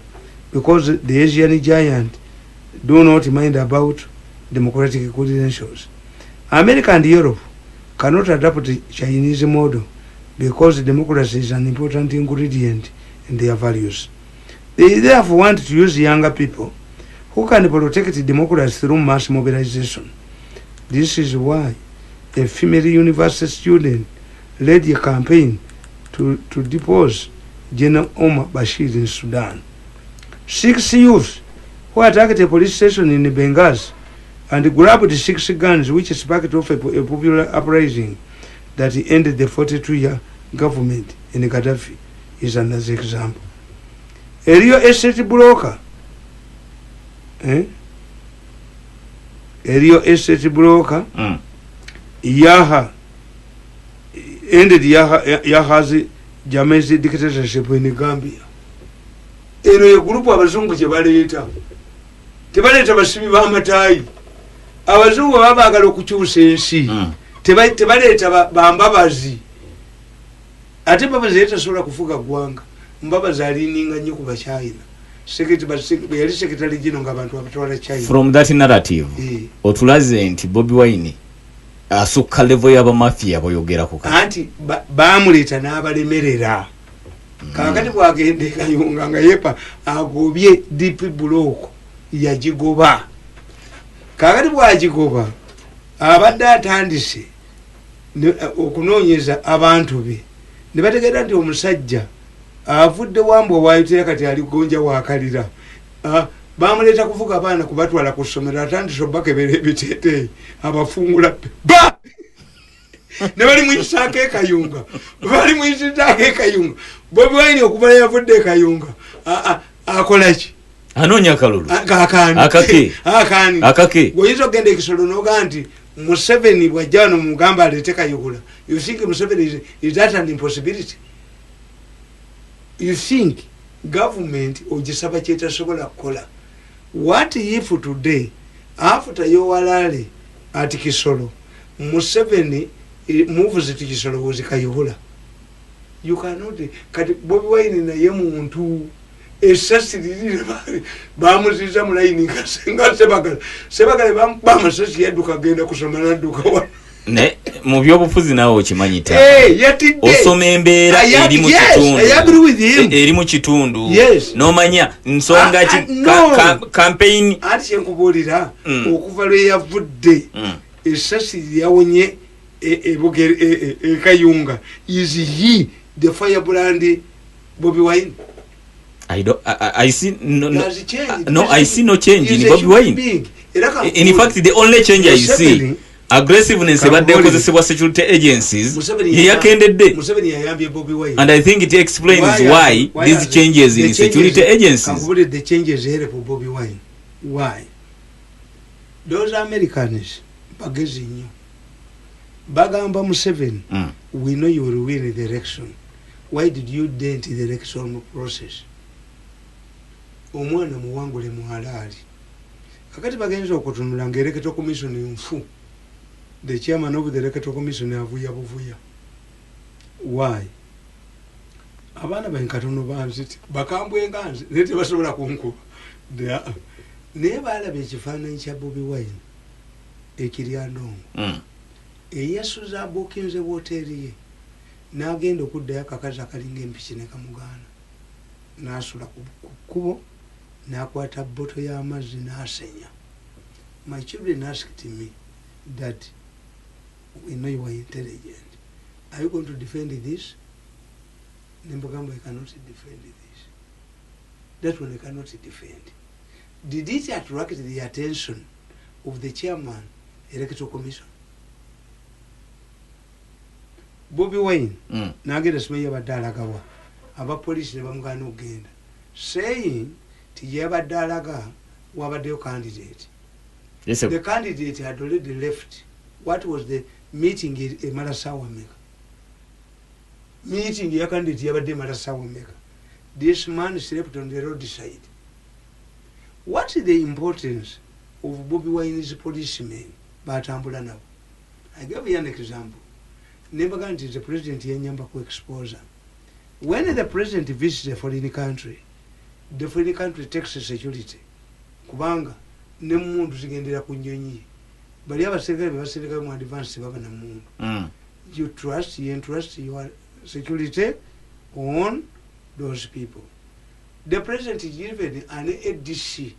because the Asian giant do not mind about democratic credentials. America and Europe cannot adopt the Chinese model because democracy is an important ingredient in their values. They therefore want to use younger people who can protect democracy through mass mobilization. This is why a female university student led a campaign to depose General Omar Bashir in Sudan. 6 youths who attacked a police station in Benghazi and grabbed 6 guns, which sparked off a popular uprising that ended the 42-year government in Gaddafi, is another example. Elio estate broker, Elio estate broker, Yaha ended Yaha's Jamaican dictatorship in Gambia. Eno group abazungu kye baleeta. Tebaleeta basibi b'amatayi. Abazungu babaagala okukyusa ensi. Tebaleeta bambabazi. Ate mbabazi etasobola kufuga ggwanga. Mbabazi alininga nnyo ku Bachina. Yali secretary gino ng'abantu abatwala China. From that narrative, otulaze nti Bobi Wine asukka level y'abamafia boyogerako kati. Anti baamuleeta n'abalemerera. Kakati bwagende Kayunga nga yepa agobye DP block yagigoba. Kakati bwagigoba abadde atandise okunoonyeza abantu be ne bategeera nti omusajja avudde wambo waayitira kati ali gonja waakalira. Baamuleeta kuvuga abaana kubatwala ku ssomero atandise obbakebera ebiteeteeyi abafungula ba ne bali muyitaako ekayunga bali muyitaako ekayunga. Bobi Wine okuva yavudde ekayunga akola ki? anonya kalulu akake goyizo gende kisolo no ganti Museveni bwajano mugamba alete Kayihura. You think Museveni is that an impossibility? You think government ojisaba cheta sobola kola? What if today after Yowalale at Kisolo Museveni moves to Kisolo was Kayihura? You cannot Bobi Wine na yemu muntu esasiri bamuziza mulaini kasenga sebagala bamusasi yaduka genda kusomana duka ne mu byobufuzi nawo okimanyita osoma embeera eri mu kitundu nomanya nsonga campaign ati nkubulira okuva lwe yavudde esasiri yawonye Kayunga is he the firebrand Bobi Wine? I see no I see no change in Bobi Wine. In fact, the only change I see aggressiveness about the security agencies and I think it explains why these changes in security agencies. The changes here for Bobi Wine. Why? Those Americans bagazing you. Bagamba Museveni, we know you will win the election. Why did you dent the election process? Omwana muwangule muhalali. Kakati bagenza okutunula ngereketo commission mfu. The chairman of the electoral commission avuya buvuya. Why? Abana bankatono banziti bakambwe nganze nete basobola kunkuba. Neba ala bekifaananyi kya Bobi Wine ekiri andongo. Eyasuza bookinze woteri ye n'agenda okuddayo akakazi akalinga empiki ne kamugana n'asula ku kkubo n'akwata botto y'amazzi n'asenya. My children asked me that we know you are intelligent. Are you going to defend this? Nembagamba, I cannot defend this. That one I cannot defend. Did it attract the attention of the chairman electoral commission? Bobi Wine nagenda simanyi abadde alagawa abapoliisi ne bamugana okugenda saying ti yabadde alaga wabaddeyo candidate. Yes, the candidate had already left. What was the meeting in Marasawa Mega? Meeting ya candidate yabadde Marasawa Mega. This man slept on the roadside. What is the importance of Bobi Wine's policemen batambula nabo? I give you an example. Nembaganti is the president yenyamba ku exposure. When the president visits a foreign country, the foreign country takes security. Kubanga ne mundu zigendera ku nnyonyi. Bali abaserikale baserikale mu advance baba na mundu. You entrust your security on those people. The president is given an ADC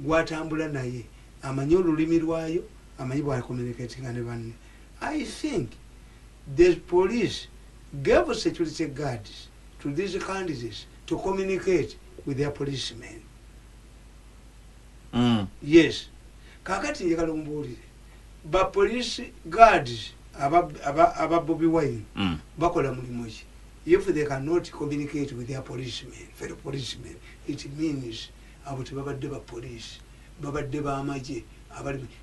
gwatambula naye amanyi olulimi lwayo amanyi bwa communicating ne banne. I think the police gave security guards to these candidates to communicate with their policemen. Yes. Kakati njagala mbuulire. Ba police guards aba Bobi Wine bakola mulimu ki? If they cannot communicate with their policemen, fellow policemen, it means abo tebabadde ba police, babadde ba amaje.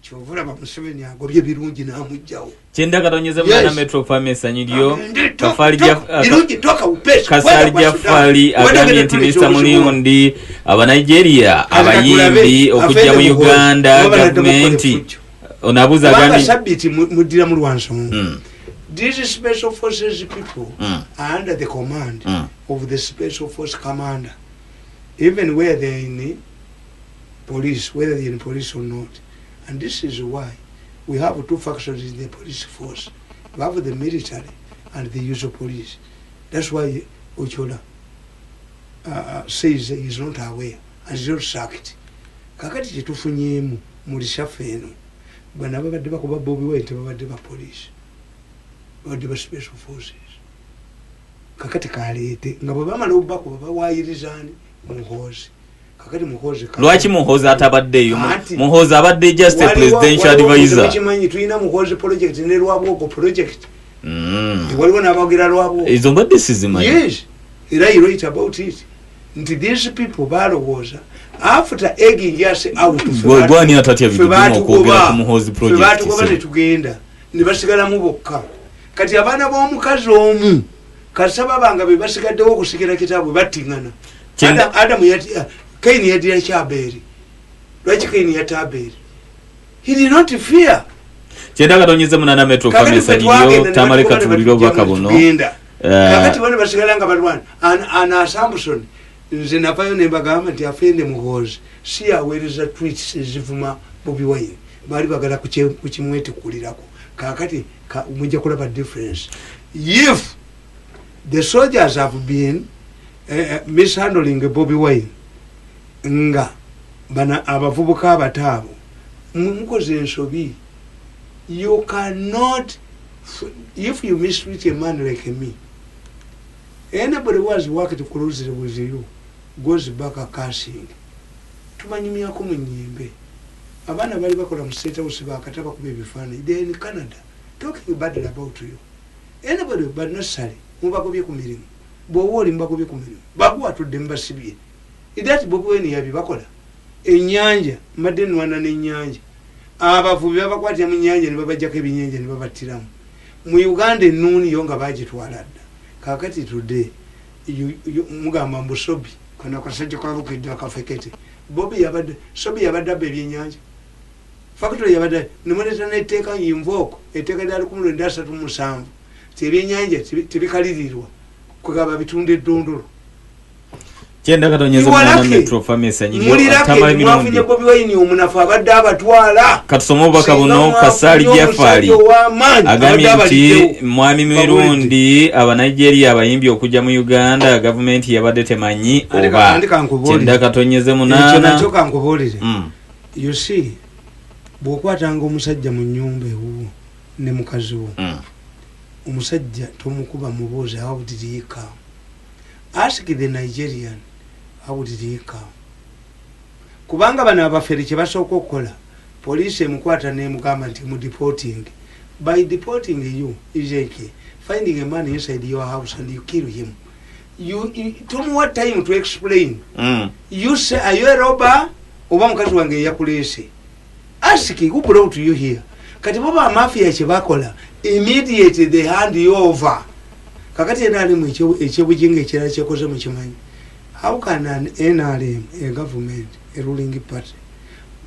Chovula Museveni agobye birungi namujjawo. Kyenda katonyeza mwana Metro Pharmacy nyiryo Kafali birungi toka upesi. Kasali Jafali agambye nti Mr. Muliondi aba Nigeria abayimbi okujja mu Uganda government onabuza gani sabiti mudira mu Rwanso. These special forces people are under the command of the special force commander, even where they're in police, whether they're in police or not. And this is why we have two factions in the police force. We have the military and the usual police. That's why Ochola says he's not aware and he's not sacked. Kakati chitufunyemu mulishafeno. Bwana babadde bakuba Bobi Wine babadde ba police. Babadde ba special forces. Kakati kalete nga bamala obako bawayirizani muhozi. Lwaki Muhoozi atabaddeyo? Muhoozi abadde just a presidential advisor. Tukimanyi tulina Muhoozi project ne Lwabwogo project. Waliwo n'abagira Lwabwogo. Izo mbadde sizimanyi. Yes. Era you write about it. nti these people balowooza after egging us out gwani atatya bidumu okwogera ku Muhoozi project batugoba ne tugenda ne basigalamu bokka kati abaana b'omukazi omu kasaba banga be basigaddewo okusikira kitaabwe battingana Adamu Kaini yadira Kyaberi lwaki Kaini yataberi he did not fear kyenda katonyeze munana metro famesa niyo Tamale katuliro bakabono kakati bane basigala nga balwana ana Samson nze napayo ne bagamba nti afende Muhoozi si aweereza tweets zivuma Bobi Wine bali bagala kukimweti kulirako kakati mujja kulaba difference if the soldiers have been mishandling Bobi Wine nga bana abavubuka abataabo mukoze ensobi you cannot if you mistreat a man like me anybody who has worked closely with you goes back a cursing tumanyimyako mu nnyimbe abana bali bakola mu state house bakataba kuba ebifaananyi they in Canada talking badly about you anybody but not sorry mubagobye ku mirimu bw'owoli mbagobye ku mirimu bagwatudde mbasibye idati Bobi Wine yabi bakola ennyanja mbadde nwana n'ennyanja abavubi babakwatira mu nnyanja ne babajjako ebinnyanja ne babattiramu mu Uganda ennuuni yo nga bagitwala dda kakati today mugamba mbu Sobi kana kasajja kalukidde akafekete Bobi yabadde Sobi yabadde abba ebyennyanja factory yabadde nemuleta n'etteeka yinvooko etteeka lya 1937 ebyennyanja tebikalirirwa kugaba bitunda eddondolo kyenda katonyeza munana metro famesa nyinyo Tamale mirundi Bobi Wine omunafu abadde abatwala katusoma obubaka buno Kasali Jafari agambye nti mwami mirundi Abanigeria abayimbi okujja mu Uganda gavumenti yabadde temanyi oba kyenda katonyeze munana nakyo kankubuulire you see bw'okwatanga omusajja mu nnyumba ewo ne mukazi wo omusajja tomukuba mubuuze how did he come ask the Nigerian how did he come kubanga bano abafere kye basooka okukola poliisi emukwata n'emugamba nti mu deporting by deporting you is okay finding a man inside your house and you kill him you tomuwa time to explain you say are you a robber oba mukazi wange yakuleese ask who brought you here kati baba amafia kye bakola immediately they hand you over kakati NRM ekyebujinga ekirala kyekoze mu kimanyi how can an NRM a government a ruling party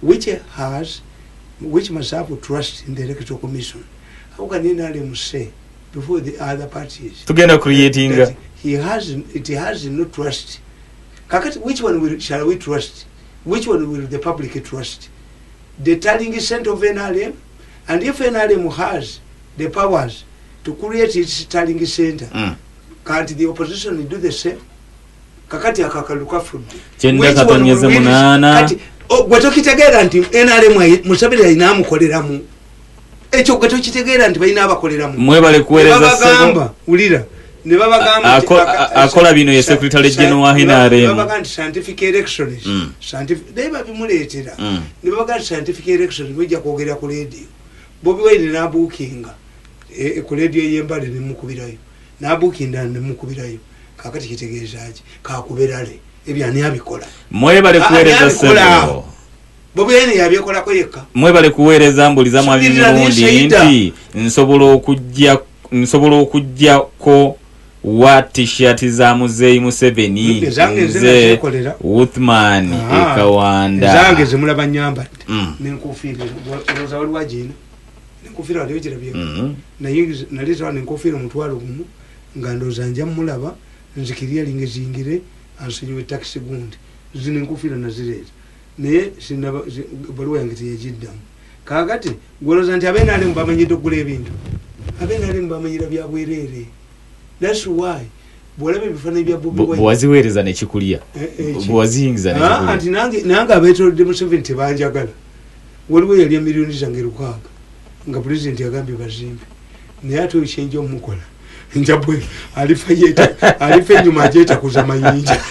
which must have trust in the electoral commission how can NRM say before the other parties tugenda creating it has no trust kakati which one shall we trust which one will the public trust the tallying center of NRM and if NRM has the powers to create its tallying center can't the opposition do the same kakati akakaluka fudde kyenda katonyeze munana kati gwetokitegeera nti NRM Musabira inamukoleramu ekyo gwetokitegeera nti balina abakoleramu mwebale kuweereza sebo ulira ne babagamba akola bino ye secretary general wa NRM babagamba scientific elections scientific deba bimuleetera ne babagamba scientific elections bajja kwogera ku radio Bobi Wine nabukinga ku radio yembale ne mukubirayo nabukinda ne mukubirayo kakati kitegeezaaje kakuberale ebyani abikola mwebale kuweereza sebo Bobi Wine yabikola yekka mwebale kuweereza mbuliza mwa mirundi nti nsobola okujjako wa t-shirt za Muzeeyi Museveni nze Uthman Ekawanda zange zimulaba nyamba nenkufira roza walwajina nenkufira wali ojirabye naleta nenkufira mutwalo gumu ngandoza nja mulaba nzikiria lingezingire ansinyiwe taxi gundi zine nkufira nazireta naye sinaba baluwa yange teyajiddamu kakati gwoloza nti abeena mbamanyidde okugula ebintu abeena mbamanyira byabwerere that's why bwalabe bifaananyi bya Bobi Wine bwaziweereza nekikulya bwaziyingiza nekikulya anti nange abeetolodde Museveni tebanjagala waliwo yali emiliyoni zange 600 nga pulezidenti yagambye bazimbe naye ate ekyenja omukola njabwe alifa enyuma ajeetakuza mayinja